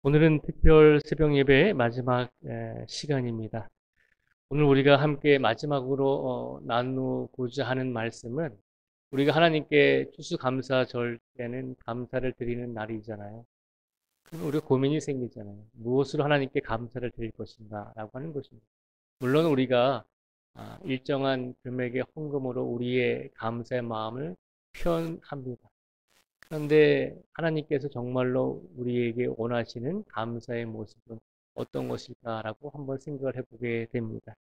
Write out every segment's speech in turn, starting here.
오늘은 특별 새벽 예배의 마지막 시간입니다. 오늘 우리가 함께 마지막으로 나누고자 하는 말씀은 우리가 하나님께 추수감사절 때는 감사를 드리는 날이잖아요. 그럼 우리가 고민이 생기잖아요. 무엇으로 하나님께 감사를 드릴 것인가 라고 하는 것입니다. 물론 우리가 일정한 금액의 헌금으로 우리의 감사의 마음을 표현합니다. 그런데 하나님께서 정말로 우리에게 원하시는 감사의 모습은 어떤 것일까라고 한번 생각을 해보게 됩니다.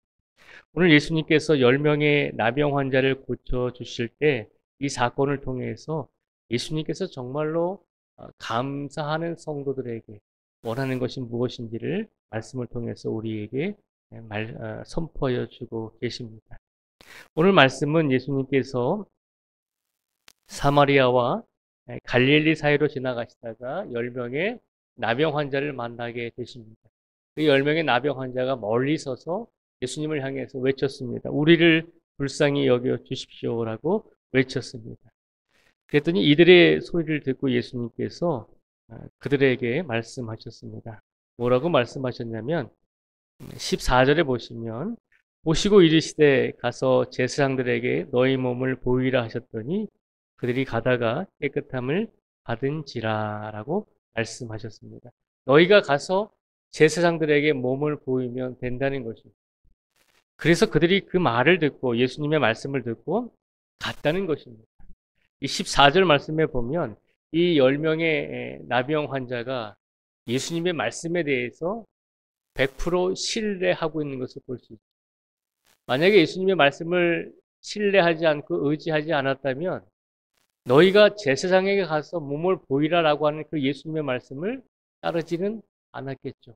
오늘 예수님께서 10명의 나병 환자를 고쳐주실 때 이 사건을 통해서 예수님께서 정말로 감사하는 성도들에게 원하는 것이 무엇인지를 말씀을 통해서 우리에게 선포해 주고 계십니다. 오늘 말씀은 예수님께서 사마리아와 갈릴리 사이로 지나가시다가 10명의 나병 환자를 만나게 되십니다. 그 10명의 나병 환자가 멀리 서서 예수님을 향해서 외쳤습니다. 우리를 불쌍히 여겨 주십시오라고 외쳤습니다. 그랬더니 이들의 소리를 듣고 예수님께서 그들에게 말씀하셨습니다. 뭐라고 말씀하셨냐면 14절에 보시면 보시고 이르시되 가서 제사장들에게 너희 몸을 보이라 하셨더니 그들이 가다가 깨끗함을 받은지라라고 말씀하셨습니다. 너희가 가서 제사장들에게 몸을 보이면 된다는 것입니다. 그래서 그들이 그 말을 듣고 예수님의 말씀을 듣고 갔다는 것입니다. 이 14절 말씀에 보면 이 10명의 나병 환자가 예수님의 말씀에 대해서 100% 신뢰하고 있는 것을 볼 수 있습니다. 만약에 예수님의 말씀을 신뢰하지 않고 의지하지 않았다면 너희가 제사장에게 가서 몸을 보이라라고 하는 그 예수님의 말씀을 따르지는 않았겠죠.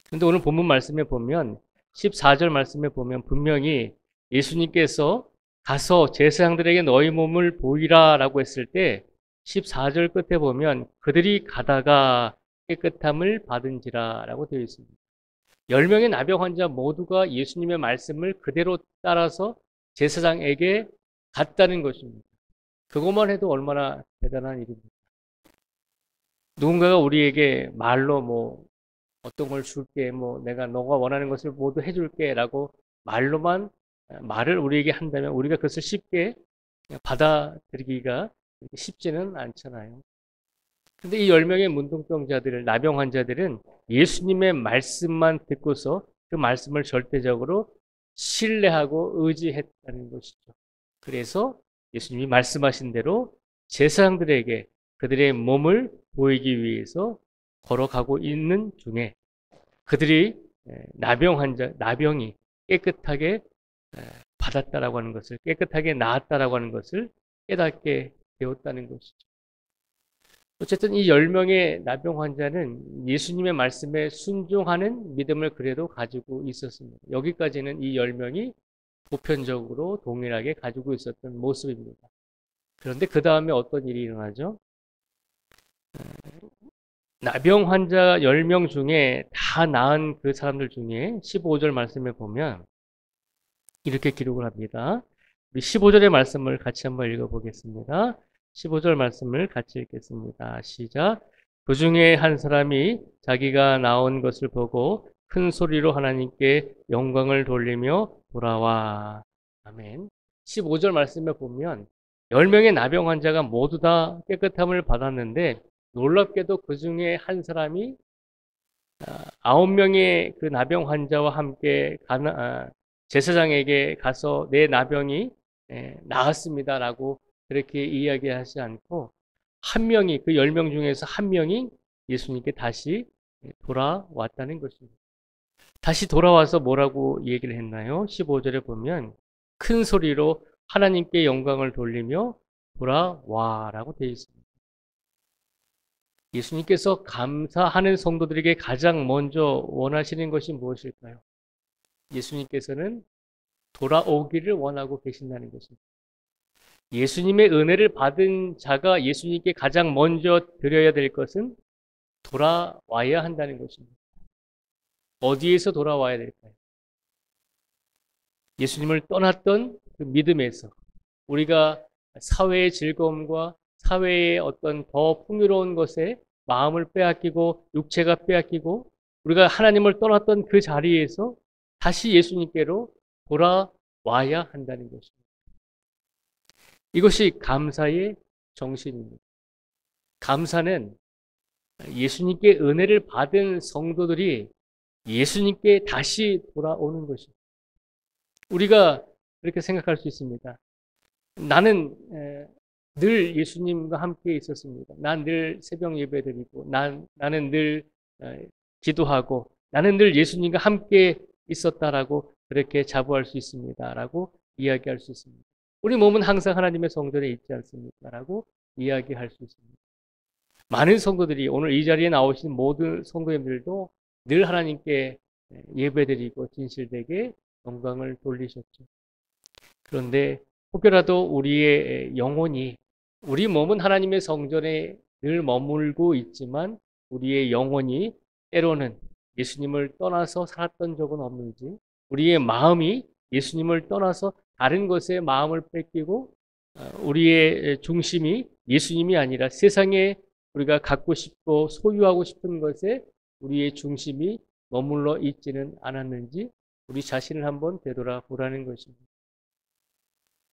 그런데 오늘 본문 말씀에 보면 14절 말씀에 보면 분명히 예수님께서 가서 제사장들에게 너희 몸을 보이라라고 했을 때 14절 끝에 보면 그들이 가다가 깨끗함을 받은지라라고 되어 있습니다. 10명의 나병 환자 모두가 예수님의 말씀을 그대로 따라서 제사장에게 갔다는 것입니다. 그것만 해도 얼마나 대단한 일입니까? 누군가가 우리에게 말로 뭐 어떤 걸 줄게, 뭐 내가 너가 원하는 것을 모두 해줄게라고 말로만 말을 우리에게 한다면 우리가 그것을 쉽게 받아들이기가 쉽지는 않잖아요. 근데 이 10명의 문둥병자들, 나병 환자들은 예수님의 말씀만 듣고서 그 말씀을 절대적으로 신뢰하고 의지했다는 것이죠. 그래서 예수님이 말씀하신 대로 제사장들에게 그들의 몸을 보이기 위해서 걸어가고 있는 중에 그들이 나병이 깨끗하게 받았다라고 하는 것을, 깨끗하게 나았다라고 하는 것을 깨닫게 되었다는 것이죠. 어쨌든 이 10명의 나병 환자는 예수님의 말씀에 순종하는 믿음을 그래도 가지고 있었습니다. 여기까지는 이 10명이 보편적으로 동일하게 가지고 있었던 모습입니다. 그런데 그 다음에 어떤 일이 일어나죠? 나병 환자 10명 중에 다 나은 그 사람들 중에 15절 말씀에 보면 이렇게 기록을 합니다. 우리 15절의 말씀을 같이 한번 읽어보겠습니다. 15절 말씀을 같이 읽겠습니다. 시작. 그 중에 한 사람이 자기가 나온 것을 보고 큰 소리로 하나님께 영광을 돌리며 돌아와. 아멘. 15절 말씀에 보면 10명의 나병 환자가 모두 다 깨끗함을 받았는데 놀랍게도 그 중에 한 사람이 9명의 그 나병 환자와 함께 제사장에게 가서 내 나병이 나았습니다라고 그렇게 이야기하지 않고 한 명이, 그 10명 중에서 한 명이 예수님께 다시 돌아왔다는 것입니다. 다시 돌아와서 뭐라고 얘기를 했나요? 15절에 보면 큰 소리로 하나님께 영광을 돌리며 돌아와라고 되어 있습니다. 예수님께서 감사하는 성도들에게 가장 먼저 원하시는 것이 무엇일까요? 예수님께서는 돌아오기를 원하고 계신다는 것입니다. 예수님의 은혜를 받은 자가 예수님께 가장 먼저 드려야 될 것은 돌아와야 한다는 것입니다. 어디에서 돌아와야 될까요? 예수님을 떠났던 그 믿음에서 우리가 사회의 즐거움과 사회의 어떤 더 풍요로운 것에 마음을 빼앗기고 육체가 빼앗기고 우리가 하나님을 떠났던 그 자리에서 다시 예수님께로 돌아와야 한다는 것입니다. 이것이 감사의 정신입니다. 감사는 예수님께 은혜를 받은 성도들이 예수님께 다시 돌아오는 것입니다. 우리가 그렇게 생각할 수 있습니다. 나는 늘 예수님과 함께 있었습니다. 난 늘 새벽 예배드리고 나는 늘 기도하고 나는 늘 예수님과 함께 있었다라고 그렇게 자부할 수 있습니다라고 이야기할 수 있습니다. 우리 몸은 항상 하나님의 성전에 있지 않습니까라고 이야기할 수 있습니다. 많은 성도들이 오늘 이 자리에 나오신 모든 성도님들도 늘 하나님께 예배드리고 진실되게 영광을 돌리셨죠. 그런데 혹여라도 우리의 영혼이 우리 몸은 하나님의 성전에 늘 머물고 있지만 우리의 영혼이 때로는 예수님을 떠나서 살았던 적은 없는지 우리의 마음이 예수님을 떠나서 다른 것에 마음을 뺏기고 우리의 중심이 예수님이 아니라 세상에 우리가 갖고 싶고 소유하고 싶은 것에 우리의 중심이 머물러 있지는 않았는지 우리 자신을 한번 되돌아보라는 것입니다.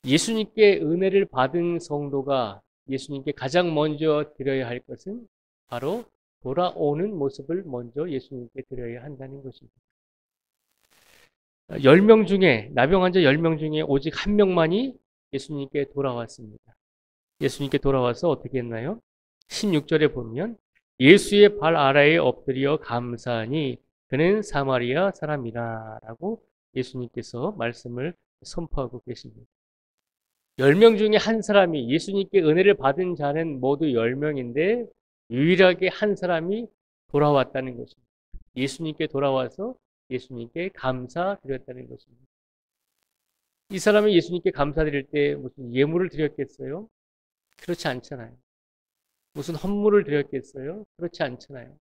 예수님께 은혜를 받은 성도가 예수님께 가장 먼저 드려야 할 것은 바로 돌아오는 모습을 먼저 예수님께 드려야 한다는 것입니다. 10명 중에 나병 환자 10명 중에 오직 한 명만이 예수님께 돌아왔습니다. 예수님께 돌아와서 어떻게 했나요? 16절에 보면 예수의 발 아래에 엎드려 감사하니 그는 사마리아 사람이라 라고 예수님께서 말씀을 선포하고 계십니다. 10명 중에 한 사람이 예수님께 은혜를 받은 자는 모두 10명인데 유일하게 한 사람이 돌아왔다는 것입니다. 예수님께 돌아와서 예수님께 감사드렸다는 것입니다. 이 사람이 예수님께 감사드릴 때 무슨 예물을 드렸겠어요? 그렇지 않잖아요. 무슨 헌물을 드렸겠어요? 그렇지 않잖아요.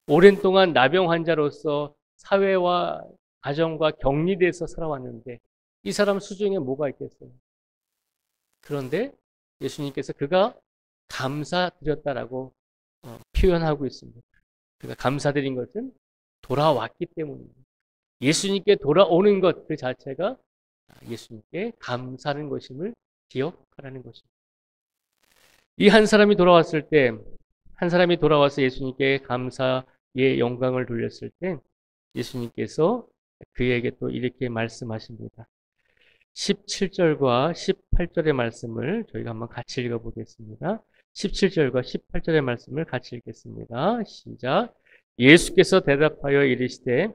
오랜 동안 나병 환자로서 사회와 가정과 격리돼서 살아왔는데 이 사람 수중에 뭐가 있겠어요? 그런데 예수님께서 그가 감사드렸다라고 표현하고 있습니다. 그가 감사드린 것은 돌아왔기 때문입니다. 예수님께 돌아오는 것 그 자체가 예수님께 감사하는 것임을 기억하라는 것입니다. 이 한 사람이 돌아왔을 때, 한 사람이 돌아와서 예수님께 감사의 영광을 돌렸을 때 예수님께서 그에게 또 이렇게 말씀하십니다. 17절과 18절의 말씀을 저희가 한번 같이 읽어보겠습니다. 17절과 18절의 말씀을 같이 읽겠습니다. 시작. 예수께서 대답하여 이르시되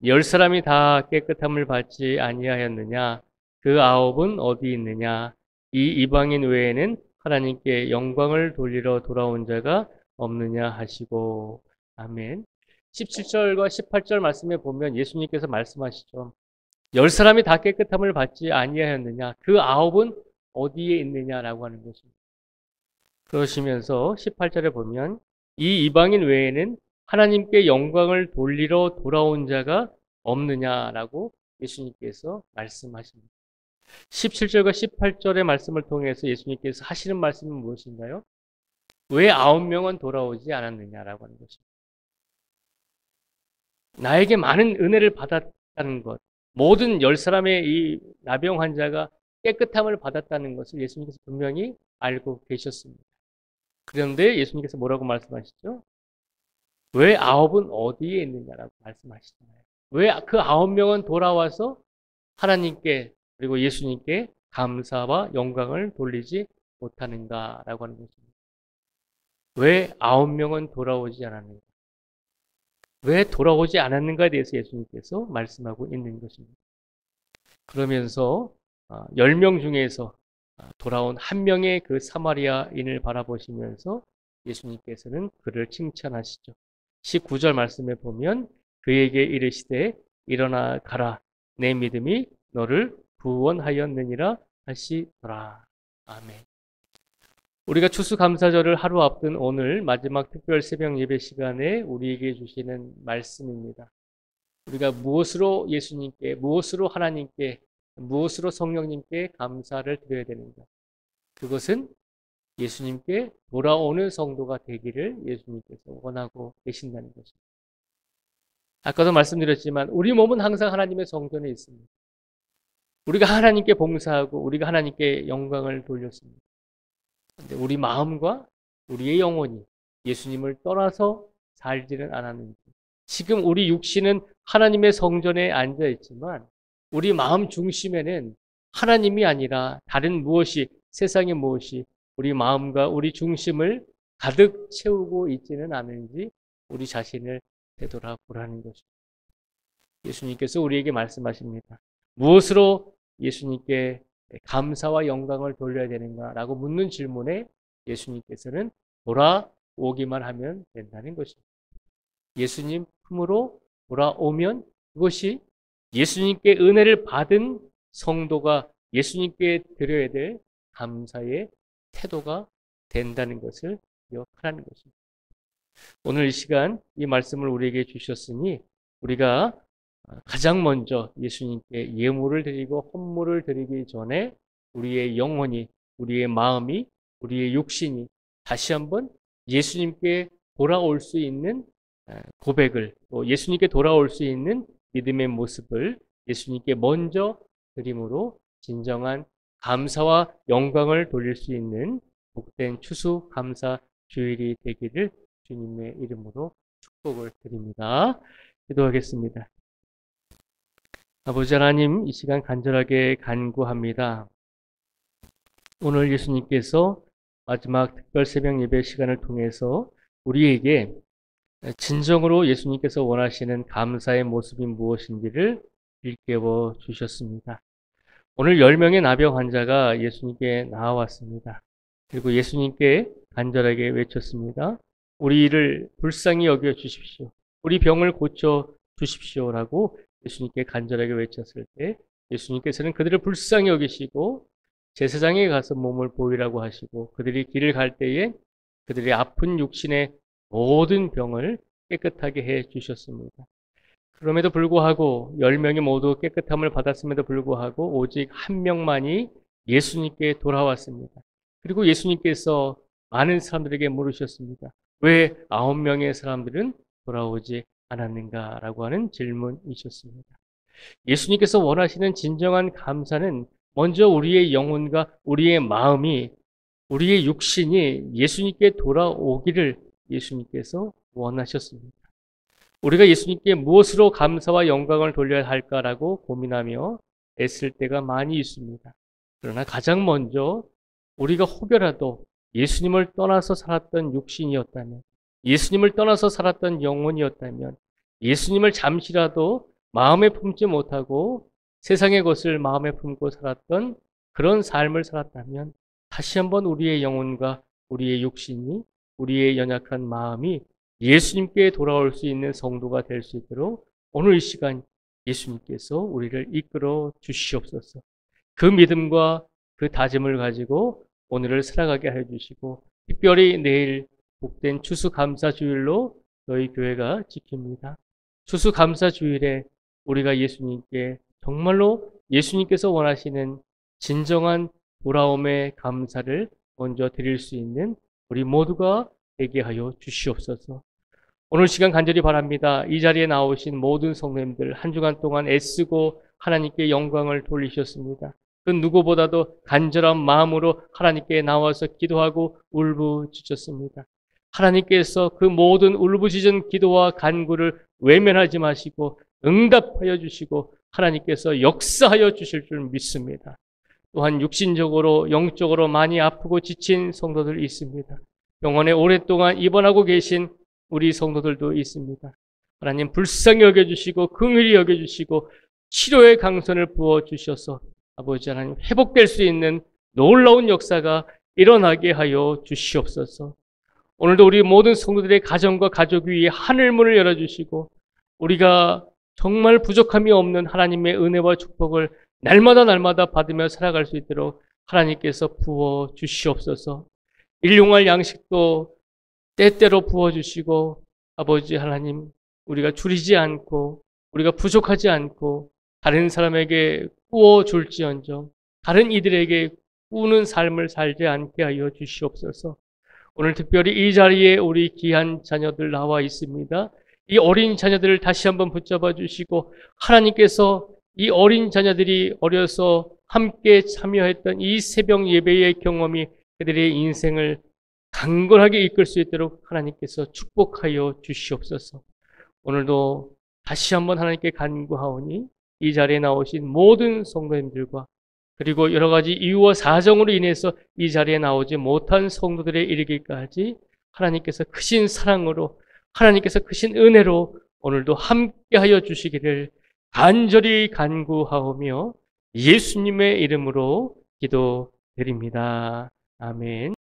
10사람이 다 깨끗함을 받지 아니하였느냐? 그 9은 어디 있느냐? 이 이방인 외에는 하나님께 영광을 돌리러 돌아온 자가 없느냐 하시고. 아멘. 17절과 18절 말씀에 보면 예수님께서 말씀하시죠. 10사람이 다 깨끗함을 받지 아니하였느냐? 그 9은 어디에 있느냐라고 하는 것입니다. 그러시면서 18절에 보면 이 이방인 외에는 하나님께 영광을 돌리러 돌아온 자가 없느냐라고 예수님께서 말씀하십니다. 17절과 18절의 말씀을 통해서 예수님께서 하시는 말씀은 무엇인가요? 왜 9명은 돌아오지 않았느냐라고 하는 것입니다. 나에게 많은 은혜를 받았다는 것, 모든 10사람의 이 나병 환자가 깨끗함을 받았다는 것을 예수님께서 분명히 알고 계셨습니다. 그런데 예수님께서 뭐라고 말씀하시죠? 왜 9은 어디에 있느냐라고 말씀하시잖아요. 왜 그 9명은 돌아와서 하나님께 그리고 예수님께 감사와 영광을 돌리지 못하는가라고 하는 것입니다. 왜 9명은 돌아오지 않았는가? 왜 돌아오지 않았는가에 대해서 예수님께서 말씀하고 있는 것입니다. 그러면서 10명 중에서 돌아온 한 명의 그 사마리아인을 바라보시면서 예수님께서는 그를 칭찬하시죠. 19절 말씀에 보면 그에게 이르시되 일어나 가라 내 믿음이 너를 구원하였느니라 하시더라. 아멘. 우리가 추수감사절을 하루 앞둔 오늘 마지막 특별 새벽 예배 시간에 우리에게 주시는 말씀입니다. 우리가 무엇으로 예수님께, 무엇으로 하나님께, 무엇으로 성령님께 감사를 드려야 되는가? 그것은 예수님께 돌아오는 성도가 되기를 예수님께서 원하고 계신다는 것입니다. 아까도 말씀드렸지만 우리 몸은 항상 하나님의 성전에 있습니다. 우리가 하나님께 봉사하고 우리가 하나님께 영광을 돌렸습니다. 그런데 우리 마음과 우리의 영혼이 예수님을 떠나서 살지는 않았는지, 지금 우리 육신은 하나님의 성전에 앉아 있지만 우리 마음 중심에는 하나님이 아니라 다른 무엇이, 세상의 무엇이 우리 마음과 우리 중심을 가득 채우고 있지는 않은지 우리 자신을 되돌아보라는 것입니다. 예수님께서 우리에게 말씀하십니다. 무엇으로 예수님께 감사와 영광을 돌려야 되는가라고 묻는 질문에 예수님께서는 돌아오기만 하면 된다는 것입니다. 예수님 품으로 돌아오면 그것이 예수님께 은혜를 받은 성도가 예수님께 드려야 될 감사의 태도가 된다는 것을 기억하라는 것입니다. 오늘 이 시간 이 말씀을 우리에게 주셨으니 우리가 가장 먼저 예수님께 예물을 드리고 헌물을 드리기 전에 우리의 영혼이, 우리의 마음이, 우리의 육신이 다시 한번 예수님께 돌아올 수 있는 고백을, 또 예수님께 돌아올 수 있는 믿음의 모습을 예수님께 먼저 드림으로 진정한 감사와 영광을 돌릴 수 있는 복된 추수감사 주일이 되기를 주님의 이름으로 축복을 드립니다. 기도하겠습니다. 아버지 하나님, 이 시간 간절하게 간구합니다. 오늘 예수님께서 마지막 특별 새벽 예배 시간을 통해서 우리에게 진정으로 예수님께서 원하시는 감사의 모습이 무엇인지를 일깨워 주셨습니다. 오늘 10명의 나병 환자가 예수님께 나와왔습니다. 그리고 예수님께 간절하게 외쳤습니다. 우리를 불쌍히 여겨 주십시오. 우리 병을 고쳐 주십시오라고 예수님께 간절하게 외쳤을 때 예수님께서는 그들을 불쌍히 여기시고 제사장에 가서 몸을 보이라고 하시고 그들이 길을 갈 때에 그들의 아픈 육신의 모든 병을 깨끗하게 해 주셨습니다. 그럼에도 불구하고 10명이 모두 깨끗함을 받았음에도 불구하고 오직 한 명만이 예수님께 돌아왔습니다. 그리고 예수님께서 많은 사람들에게 물으셨습니다. 왜 9명의 사람들은 돌아오지 않았는가라고 하는 질문이셨습니다. 예수님께서 원하시는 진정한 감사는 먼저 우리의 영혼과 우리의 마음이, 우리의 육신이 예수님께 돌아오기를 예수님께서 원하셨습니다. 우리가 예수님께 무엇으로 감사와 영광을 돌려야 할까라고 고민하며 애쓸 때가 많이 있습니다. 그러나 가장 먼저 우리가 혹여라도 예수님을 떠나서 살았던 육신이었다면, 예수님을 떠나서 살았던 영혼이었다면, 예수님을 잠시라도 마음에 품지 못하고 세상의 것을 마음에 품고 살았던 그런 삶을 살았다면 다시 한번 우리의 영혼과 우리의 육신이, 우리의 연약한 마음이 예수님께 돌아올 수 있는 성도가 될 수 있도록 오늘 이 시간 예수님께서 우리를 이끌어 주시옵소서. 그 믿음과 그 다짐을 가지고 오늘을 살아가게 해 주시고 특별히 내일 복된 추수감사주일로 저희 교회가 지킵니다. 추수감사주일에 우리가 예수님께 정말로 예수님께서 원하시는 진정한 돌아옴의 감사를 먼저 드릴 수 있는 우리 모두가 되게 하여 주시옵소서. 오늘 시간 간절히 바랍니다. 이 자리에 나오신 모든 성도님들 한 주간 동안 애쓰고 하나님께 영광을 돌리셨습니다. 그 누구보다도 간절한 마음으로 하나님께 나와서 기도하고 울부짖었습니다. 하나님께서 그 모든 울부짖은 기도와 간구를 외면하지 마시고 응답하여 주시고 하나님께서 역사하여 주실 줄 믿습니다. 또한 육신적으로 영적으로 많이 아프고 지친 성도들 있습니다. 병원에 오랫동안 입원하고 계신 우리 성도들도 있습니다. 하나님 불쌍히 여겨주시고 긍휼히 여겨주시고 치료의 강선을 부어주셔서 아버지 하나님 회복될 수 있는 놀라운 역사가 일어나게 하여 주시옵소서. 오늘도 우리 모든 성도들의 가정과 가족 위에 하늘문을 열어주시고 우리가 정말 부족함이 없는 하나님의 은혜와 축복을 날마다 받으며 살아갈 수 있도록 하나님께서 부어 주시옵소서. 일용할 양식도 때때로 부어주시고 아버지 하나님 우리가 줄이지 않고 우리가 부족하지 않고 다른 사람에게 구워줄지언정 다른 이들에게 우는 삶을 살지 않게 하여 주시옵소서. 오늘 특별히 이 자리에 우리 귀한 자녀들 나와 있습니다. 이 어린 자녀들을 다시 한번 붙잡아 주시고 하나님께서 이 어린 자녀들이 어려서 함께 참여했던 이 새벽 예배의 경험이 그들의 인생을 강건하게 이끌 수 있도록 하나님께서 축복하여 주시옵소서. 오늘도 다시 한번 하나님께 간구하오니 이 자리에 나오신 모든 성도님들과 그리고 여러 가지 이유와 사정으로 인해서 이 자리에 나오지 못한 성도들에 이르기까지 하나님께서 크신 사랑으로 하나님께서 크신 은혜로 오늘도 함께하여 주시기를 간절히 간구하오며 예수님의 이름으로 기도드립니다. 아멘.